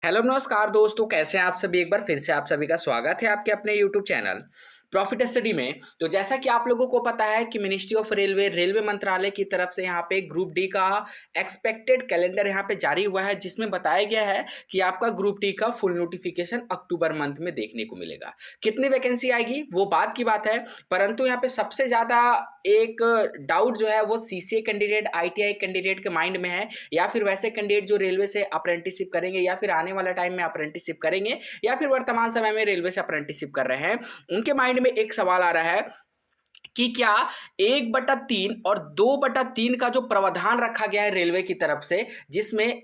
Hello नमस्कार दोस्तों, कैसे हैं आप सभी। एक बार फिर से आप सभी का स्वागत है आपके अपने यूट्यूब चैनल प्रॉफिट स्टडी में। तो जैसा कि आप लोगों को पता है कि मिनिस्ट्री ऑफ रेलवे मंत्रालय की तरफ से यहाँ पे ग्रुप डी का एक्सपेक्टेड कैलेंडर यहाँ पे जारी हुआ है, जिसमें बताया गया है कि आपका ग्रुप डी का फुल नोटिफिकेशन अक्टूबर मंथ में देखने को मिलेगा। कितनी वैकेंसी आएगी वो बात की बात है, परंतु यहाँ पे सबसे ज्यादा एक डाउट जो है वो सीसीए कैंडिडेट, आईटीआई कैंडिडेट के माइंड में है, या फिर वैसे कैंडिडेट जो रेलवे से अप्रेंटिसशिप करेंगे या फिर आने वाला टाइम में अप्रेंटिसशिप करेंगे या फिर वर्तमान समय में रेलवे से अप्रेंटिसशिप कर रहे हैं, उनके माइंड में एक सवाल आ रहा है कि क्या 1/3 और 2/3 का जो प्रावधान रखा गया है रेलवे की तरफ से, जिसमें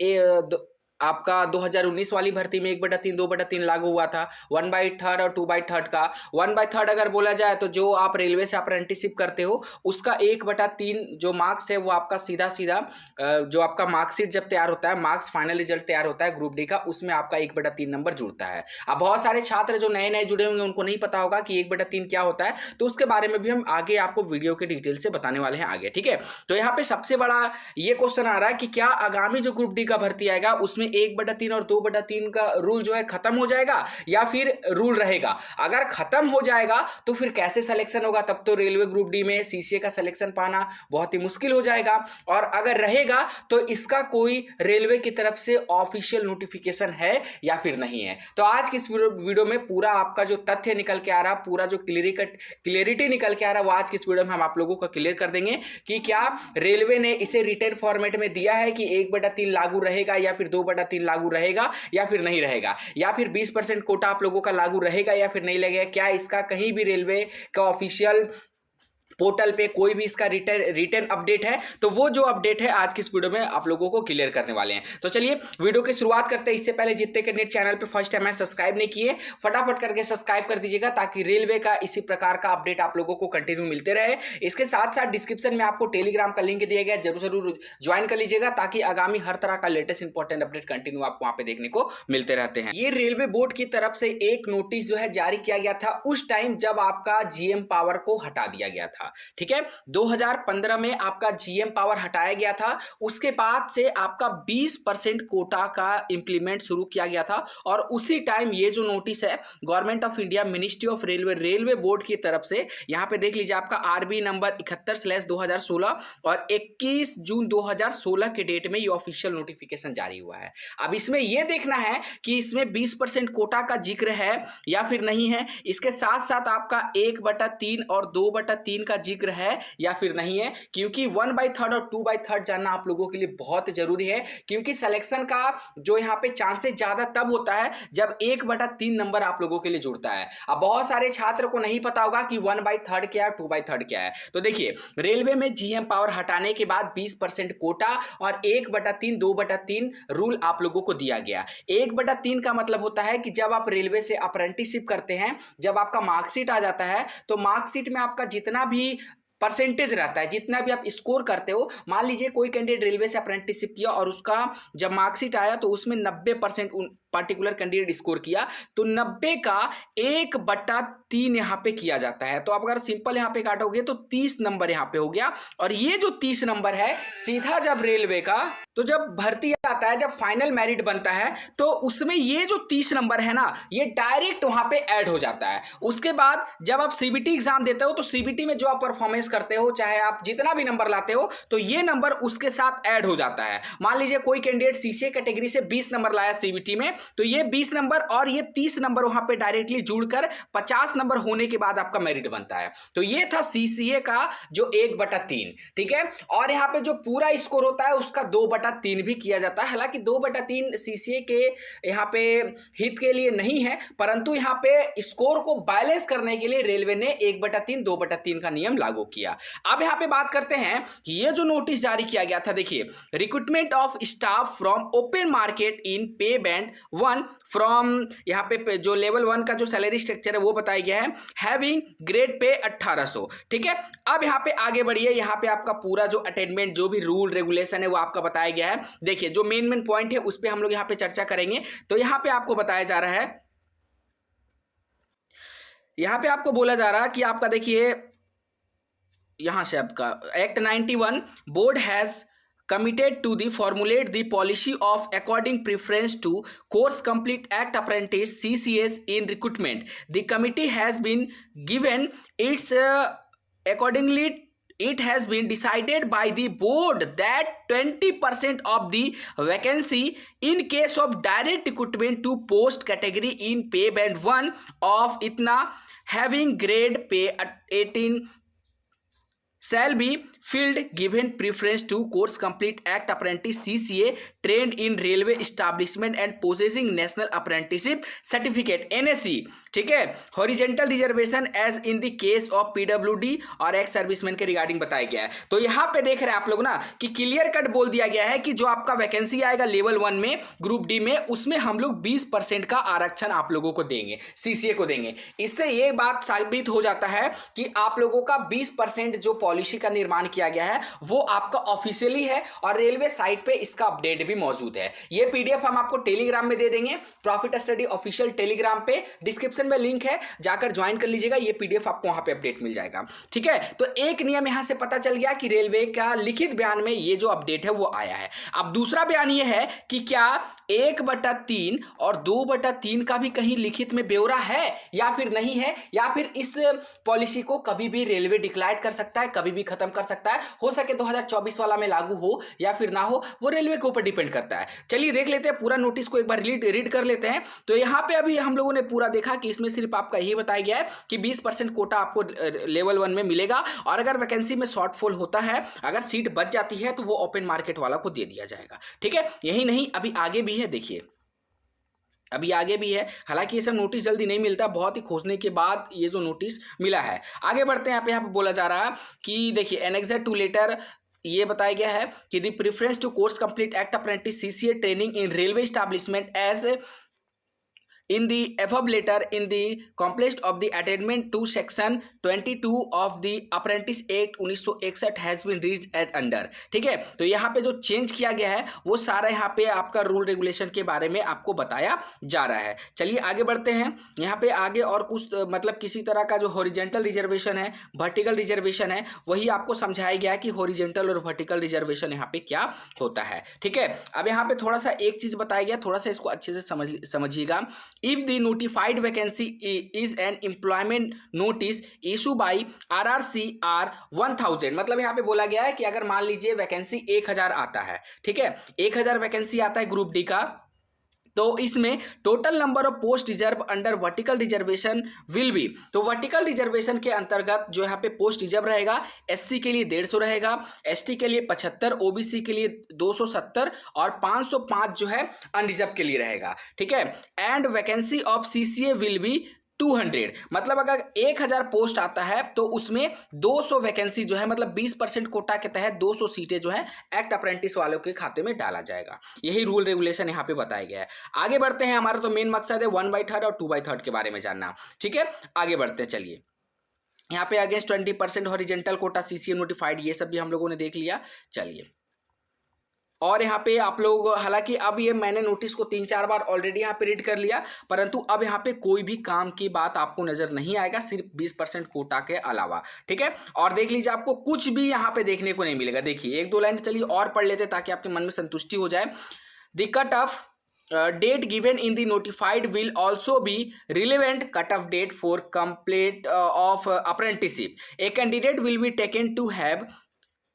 आपका 2019 वाली भर्ती में 1/3 2/3 लागू हुआ था, 1/3 और 2/3 का। 1/3 अगर बोला जाए तो जो आप रेलवे से अप्रेंटिसशिप करते हो उसका 1/3 जो मार्क्स है वो आपका सीधा सीधा जो आपका मार्कशीट जब तैयार होता है, मार्क्स फाइनल रिजल्ट तैयार होता है ग्रुप डी का, उसमें आपका 1/3 नंबर जुड़ता है। अब बहुत सारे छात्र जो नए नए जुड़े होंगे उनको नहीं पता होगा कि 1/3 क्या होता है, तो उसके बारे में भी हम आगे आपको वीडियो के डिटेल से बताने वाले हैं आगे, ठीक है। तो यहाँ पे सबसे बड़ा ये क्वेश्चन आ रहा है कि क्या आगामी जो ग्रुप डी का भर्ती आएगा उसमें 1/3 और 2/3 का रूल जो है खत्म हो जाएगा या फिर रूल रहेगा। अगर खत्म हो जाएगा तो फिर कैसे सिलेक्शन होगा, तब तो रेलवे ग्रुप डी में सीसीए का सिलेक्शन पाना बहुत ही मुश्किल हो जाएगा। और अगर रहेगा तो इसका कोई रेलवे की तरफ से ऑफिशियल नोटिफिकेशन है या फिर नहीं है। तो आज की इस वीडियो में पूरा आपका जो तथ्य निकल के आ रहा, पूरा जो क्लियरिटी निकल के आ रहा, वो आज की इस वीडियो में हम आप लोगों को क्लियर कर देंगे कि क्या रेलवे ने इसे रिटन फॉर्मेट में दिया है कि 1/3 लागू रहेगा या फिर 2/3 लागू रहेगा या फिर नहीं रहेगा, या फिर 20% कोटा आप लोगों का लागू रहेगा या फिर नहीं लगेगा। क्या इसका कहीं भी रेलवे का ऑफिशियल पोर्टल पे कोई भी इसका रिटर्न अपडेट है, तो वो जो अपडेट है आज की इस वीडियो में आप लोगों को क्लियर करने वाले हैं। तो चलिए वीडियो की शुरुआत करते हैं। इससे पहले जितने कैंडिडेट चैनल पे फर्स्ट टाइम है सब्सक्राइब नहीं किए, फटाफट करके सब्सक्राइब कर दीजिएगा ताकि रेलवे का इसी प्रकार का अपडेट आप लोगों को कंटिन्यू मिलते रहे। इसके साथ साथ डिस्क्रिप्शन में आपको टेलीग्राम का लिंक दिया गया, जरूर ज्वाइन कर लीजिएगा ताकि आगामी हर तरह का लेटेस्ट इंपॉर्टेंट अपडेट कंटिन्यू आपको वहां पे देखने को मिलते रहते हैं। ये रेलवे बोर्ड की तरफ से एक नोटिस जो है जारी किया गया था उस टाइम जब आपका जीएम पावर को हटा दिया गया था, ठीक है। 2015 में आपका जीएम पावर हटाया गया था, उसके बाद से आपका 20% कोटा का इंप्लीमेंट शुरू किया गया था। और उसी टाइम ये जो नोटिस है government of India ministry of railway board की तरफ से, यहां पे देख लीजिए आपका आरबी नंबर 71/2016 और 21 जून 2016 के डेट में ये ऑफिशियल नोटिफिकेशन जारी हुआ है। अब इसमें यह देखना है कि इसमें 20% कोटा का जिक्र है या फिर नहीं है। इसके साथ साथ आपका 1/3 और 2/3 का जिक्र है या फिर नहीं है, क्योंकि 1/3 और 2/3 जानना आप लोगों के लिए बहुत जरूरी है, क्योंकि सिलेक्शन का जो यहाँ पे चांसेस ज्यादा तब होता है जब 1/3 नंबर आप लोगों के लिए जुड़ता है। अब बहुत सारे छात्र को नहीं पता होगा कि 1/3 क्या है, 2/3 क्या है। तो देखिए रेलवे में जीएम पावर हटाने के बाद 20% कोटा और 1/3 2/3 रूल आप लोगों को दिया गया। 1/3 का मतलब होता है कि जब आप रेलवे से अप्रेंटिसशिप करते हैं, जब आपका मार्कशीट आ जाता है तो मार्कशीट में आपका जितना भी परसेंटेज रहता है, जितना भी आप स्कोर करते हो, मान लीजिए कोई कैंडिडेट रेलवे से अप्रेंटिसशिप किया और उसका जब मार्कशीट आया तो उसमें 90% पर्टिकुलर कैंडिडेट स्कोर किया, तो 90 का 1/3 यहाँ पे किया जाता है। तो आप अगर सिंपल यहाँ पे काटोगे तो 30 नंबर यहाँ पे हो गया। और ये जो 30 नंबर है सीधा जब रेलवे का, तो जब भर्ती आता है, जब फाइनल मेरिट बनता है, तो उसमें ये जो 30 नंबर है ना, ये डायरेक्ट वहां पे ऐड हो जाता है। उसके बाद जब आप सीबीटी एग्जाम देते हो तो सीबीटी में जो आप परफॉर्मेंस करते हो, चाहे आप जितना भी नंबर लाते हो, तो ये नंबर उसके साथ ऐड हो जाता है। मान लीजिए कोई कैंडिडेट सीसीए कैटेगरी से 20 नंबर लाया सीबीटी में, तो ये 20 नंबर और ये 30 नंबर वहां पे डायरेक्टली जुड़कर 50 नंबर होने के बाद आपका मेरिट बनता है। तो ये था सीसीए का जो 1/3, ठीक है। और यहाँ पे जो पूरा स्कोर होता है उसका 2/3 भी किया जाता है। हालांकि 2/3 सीसीए के यहाँ पे हित के लिए नहीं है, परंतु यहाँ पे स्कोर को बैलेंस करने के लिए रेलवे ने 1/3 2/3 का नियम लागू किया। अब यहाँ पे बात करते हैं कि ये जो नोटिस जारी किया गया था, देखिए recruitment of staff from open market in पे बैंड 1 फ्रॉम, यहाँ पे जो लेवल 1 का जो सैलरी स्ट्रक्चर है वो बताया गया है, हैविंग ग्रेड पे 1800, ठीक है। अब यहाँ पे आगे बढ़िए, यहाँ पे आपका पूरा जो अटेंडमेंट जो भी रूल रेगुलेशन है वो आपका बताया गया है। देखिए जो मेन पॉइंट है उस पे हम लोग यहाँ पे चर्चा करेंगे। तो यहाँ पे आपको बताया जा रहा है, यहाँ पे आपको बोला जा रहा है कि आपका देखिए यहां से आपका act 91 board has committed to the formulate the policy of according preference to course complete act apprentice CCS in recruitment. The committee has been given its accordingly it has been decided by the board that 20% of the vacancy in case of direct recruitment to post category in pay band 1 of itna having grade pay at 18 shall be filled given preference to course complete act apprentice CCA trained in railway establishment and possessing national apprenticeship certificate NSC. ठीक है, horizontal reservation as in the case of PWD और ex serviceman के regarding बताया गया है। तो यहाँ पे देख रहे हैं आप लोग ना कि क्लियर कट बोल दिया गया है कि जो आपका वैकेंसी आएगा लेवल 1 में ग्रुप डी में, उसमें हम लोग 20% का आरक्षण आप लोगों को देंगे, सीसीए को देंगे। इससे ये बात साबित हो जाता है कि आप लोगों का 20% जो पॉलिसी का निर्माण किया गया है वो आपका ऑफिशियली है और रेलवे साइट पे इसका अपडेट भी मौजूद है। ये पीडीएफ हम आपको टेलीग्राम में दे देंगे, प्रॉफिट स्टडी ऑफिशियल टेलीग्राम पे, डिस्क्रिप्शन में लिंक है, जाकर ज्वाइन कर लीजिएगा। ये पीडीएफ आपको वहां पे अपडेट मिल जाएगा। ठीक है, तो एक नियम यहां से पता चल गया कि रेलवे का लिखित बयान में ये जो अपडेट है वो आया है। अब दूसरा बयान ये है कि क्या 1/3 और 2/3 का भी कहीं लिखित में ब्यौरा है या फिर नहीं है, या फिर इस पॉलिसी को कभी भी रेलवे डिक्लाइड कर सकता है, कभी भी खत्म कर सकता है। हो सके 2024 वाला में लागू हो या फिर ना हो, वो रेलवे के ऊपर डिपेंड करता है। चलिए देख लेते हैं पूरा नोटिस को, एक बार रीड कर लेते हैं। तो यहां पे अभी हम लोगों ने पूरा देखा कि इसमें सिर्फ आपका यही बताया गया है कि 20% कोटा आपको लेवल 1 में मिलेगा और अगर वैकेंसी में शॉर्टफॉल होता है, अगर सीट बच जाती है तो वो ओपन मार्केट वाला को दे दिया जाएगा। ठीक है, यही नहीं अभी आगे भी है, देखिए अभी आगे भी है। हालांकि ये सब नोटिस जल्दी नहीं मिलता, बहुत ही खोजने के बाद ये जो नोटिस मिला है। आगे बढ़ते हैं। यहाँ पे बोला जा रहा है कि देखिए एनेक्सर टू लेटर ये बताया गया है कि the preference to course complete act apprentice CCA training in railway establishment as in the above letter in the completion of the addendum to section 22 of the Apprentice Act 1961 has been reached at under। ठीक है, तो यहाँ पे जो change किया गया है वो सारा यहाँ पे आपका रूल रेगुलेशन के बारे में आपको बताया जा रहा है। चलिए आगे बढ़ते हैं। यहाँ पे आगे और कुछ मतलब किसी तरह का जो हॉरिजेंटल रिजर्वेशन है, वर्टिकल रिजर्वेशन है, वही आपको समझाया गया है कि हॉरिजेंटल और वर्टिकल रिजर्वेशन यहाँ पे क्या होता है। ठीक है, अब यहाँ पे थोड़ा सा एक चीज बताया गया, थोड़ा सा इसको अच्छे से समझिएगा। If the notified vacancy is an employment notice issued by RRCR 1000, मतलब यहाँ पे बोला गया है कि अगर मान लीजिए वैकेंसी 1000 आता है, ठीक है 1000 वैकेंसी आता है ग्रुप डी का, तो इसमें total number of post reserve under vertical reservation will be, तो वर्टिकल रिजर्वेशन के अंतर्गत जो यहाँ पे पोस्ट रिजर्व रहेगा, एससी के लिए 150 रहेगा, एसटी के लिए 75, ओबीसी के लिए 270 और 505 जो है अनरिजर्व के लिए रहेगा। ठीक है, and vacancy of CCA will be 200, मतलब अगर 1000 पोस्ट आता है तो उसमें 200 वैकेंसी जो है मतलब 20% कोटा के तहत 200 सीटें जो है एक्ट अप्रेंटिस वालों के खाते में डाला जाएगा। यही रूल रेगुलेशन यहाँ पे बताया गया है। आगे बढ़ते हैं, हमारा तो मेन मकसद है 1/3 और 2/3 के बारे में जानना। ठीक है, आगे बढ़ते हैं। चलिए यहाँ पे against 20% horizontal quota CCA notified, ये सब भी हम लोगों ने देख लिया। चलिए और यहाँ पे आप लोग, हालांकि अब ये मैंने नोटिस को 3-4 बार ऑलरेडी यहाँ पे रीड कर लिया, परंतु अब यहाँ पे कोई भी काम की बात आपको नजर नहीं आएगा, सिर्फ 20% कोटा के अलावा। ठीक है, और देख लीजिए आपको कुछ भी यहाँ पे देखने को नहीं मिलेगा। देखिए 1-2 लाइन चलिए और पढ़ लेते ताकि आपके मन में संतुष्टि हो जाए। The cut off date given in the notified will also be relevant cut-off date for complete of apprenticeship. A candidate will be taken to have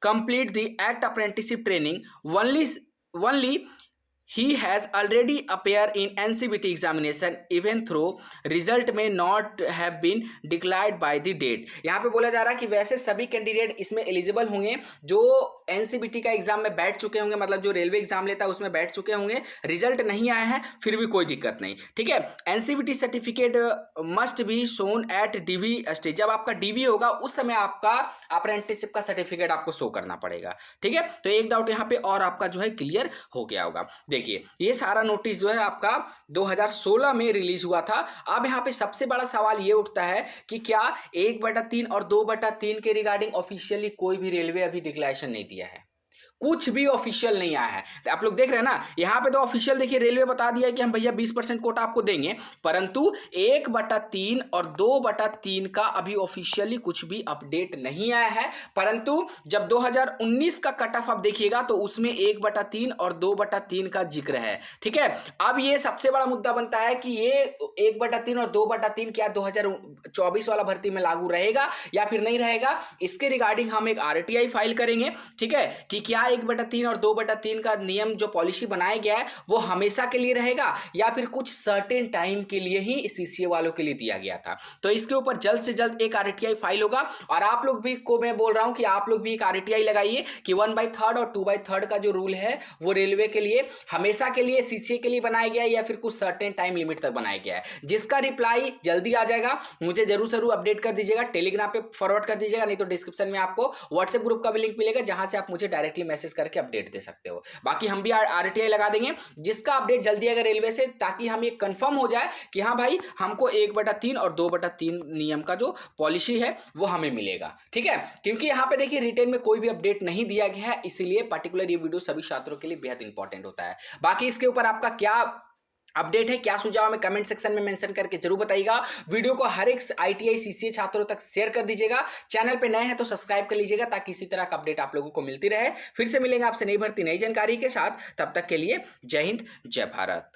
complete the act apprenticeship training only he has already appeared in NCBT examination even though result may not have been declared by the date। यहाँ पे बोला जा रहा है कि वैसे सभी candidate इसमें एलिजिबल होंगे जो NCBT का एग्जाम में बैठ चुके होंगे, मतलब जो रेलवे एग्जाम लेता है उसमें बैठ चुके होंगे, रिजल्ट नहीं आया है फिर भी कोई दिक्कत नहीं। ठीक है, NCBT certificate must be shown at DV stage, जब आपका डीवी होगा उस समय आपका अप्रेंटिसशिप का सर्टिफिकेट आपको शो करना पड़ेगा। ठीक है, तो एक डाउट यहाँ पे और आपका जो है क्लियर हो गया होगा। देखिए ये सारा नोटिस जो है आपका 2016 में रिलीज हुआ था। अब यहाँ पे सबसे बड़ा सवाल ये उठता है कि क्या 1/3 और 2/3 के रिगार्डिंग ऑफिशियली कोई भी रेलवे अभी डिक्लेरेशन नहीं दिया है, कुछ भी ऑफिशियल नहीं आया है। तो आप लोग देख रहे हैं ना, यहाँ पे तो ऑफिशियल देखिए रेलवे बता दिया कि हम भैया 20% कोटा आपको देंगे, परंतु 1/3 और 2/3 का अभी ऑफिशियली कुछ भी अपडेट नहीं आया है। परंतु जब 2019 का कट ऑफ आप देखिएगा तो उसमें 1/3 और 2/3 का जिक्र है। ठीक है, अब ये सबसे बड़ा मुद्दा बनता है कि ये 1/3 और 2/3 क्या 2024 वाला भर्ती में लागू रहेगा या फिर नहीं रहेगा। इसके रिगार्डिंग हम एक आरटीआई फाइल करेंगे। ठीक है, कि क्या 1/3 और 2/3 का नियम जो पॉलिसी बनाया गया है वो हमेशा के लिए रहेगा या फिर कुछ सर्टेन टाइम के लिए ही सीसीए वालों के लिए दिया गया था। तो इसके ऊपर जल्द से जल्द एक आरटीआई फाइल होगा और आप लोग भी को मैं बोल रहा हूं कि आप लोग भी एक आरटीआई लगाइए कि 1/3 और 2/3 का जो रूल है वो रेलवे के लिए हमेशा के लिए सीसीए के लिए बनाया गया है या फिर कुछ सर्टेन टाइम लिमिट तक बनाया गया है। जिसका रिप्लाई जल्दी आ जाएगा मुझे जरूर अपडेट कर दीजिएगा, टेलीग्राम पे फॉरवर्ड कर दीजिएगा, नहीं तो डिस्क्रिप्शन में आपको व्हाट्सएप ग्रुप का भी लिंक मिलेगा जहां से आप मुझे डायरेक्टली मैसेज करके अपडेट दे सकते हो। बाकी हम भी आरटीआई लगा देंगे जिसका अपडेट जल्दी आएगा रेलवे से, ताकि हम ये कंफर्म हो जाए कि हाँ भाई हमको 1/3 और 2/3 नियम का जो पॉलिसी है वो हमें मिलेगा। ठीक है, क्योंकि यहाँ पे देखिए रिटेन में कोई भी अपडेट नहीं दिया गया है, इसीलिए पर्टिकुलर ये वीडियो सभी छात्रों के लिए बेहद इंपॉर्टेंट होता है। बाकी इसके ऊपर आपका क्या अपडेट है, क्या सुझाव हमें कमेंट सेक्शन में मेंशन करके जरूर बताइएगा। वीडियो को हर एक आईटीआई सीसीए छात्रों तक शेयर कर दीजिएगा। चैनल पे नए हैं तो सब्सक्राइब कर लीजिएगा ताकि इसी तरह का अपडेट आप लोगों को मिलती रहे। फिर से मिलेंगे आपसे नई भर्ती नई जानकारी के साथ, तब तक के लिए जय हिंद जय भारत।